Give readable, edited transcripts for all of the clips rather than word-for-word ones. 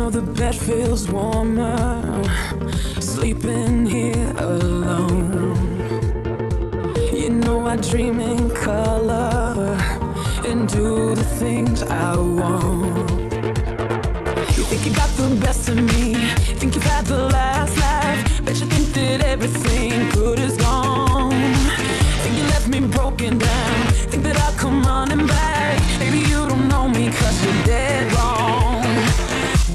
know the bed feels warmer, sleeping here alone. You know I dream in color and do the things I want. You think you got the best of me, think you've had the last laugh, bet you think that everything good is gone. Think you left me broken down, think that I'll come running back. Maybe you don't know me 'cause you're dead wrong.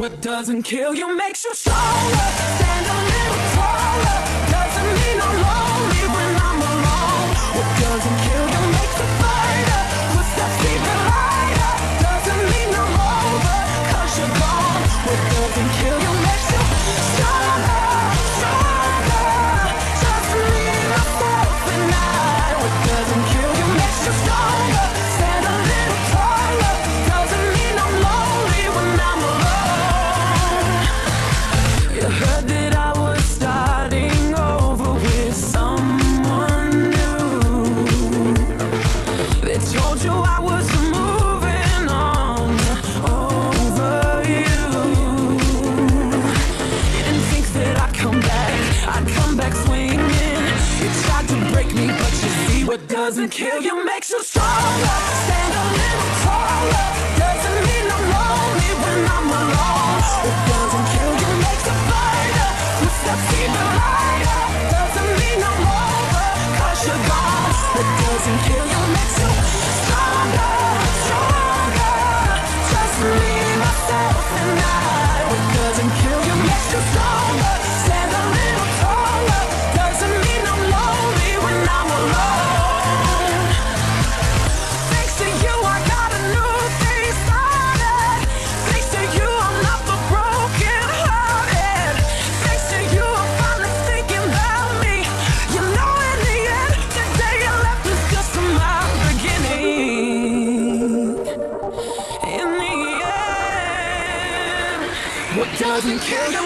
What doesn't kill you makes you stronger. Stand a little taller. Doesn't mean I'm lonely when I'm alone. What doesn't kill you makes a fighter. Footsteps even lighter. Doesn't mean I'm over 'cause you're gone. What doesn't kill you makes you stronger, stronger. Just me, myself, and I. What doesn't kill you makes you stronger. Stand a little taller. Doesn't mean I'm lonely when I'm alone. You heard that I was starting over with someone new. They told you I was moving on over you. You didn't think that I'd come back swinging. You tried to break me, but you see what doesn't kill you makes you stronger. Stand a little taller. Doesn't mean I'm lonely when I'm alone. What doesn't kill you makes a fighter. Footsteps even lighter. Doesn't mean I'm over 'cause you're gone. What doesn't kill you makes you stronger, stronger. Just me, myself, and I. What doesn't kill you makes you stronger. Stand a little taller. Doesn't mean I'm lonely when I'm alone. Thanks to you, I got a new thing started. Thanks to you, I'm not the broken hearted. Thanks to you, I'm finally thinking about me. You know, in the end, the day you left was just my beginning. In the end, what doesn't kill you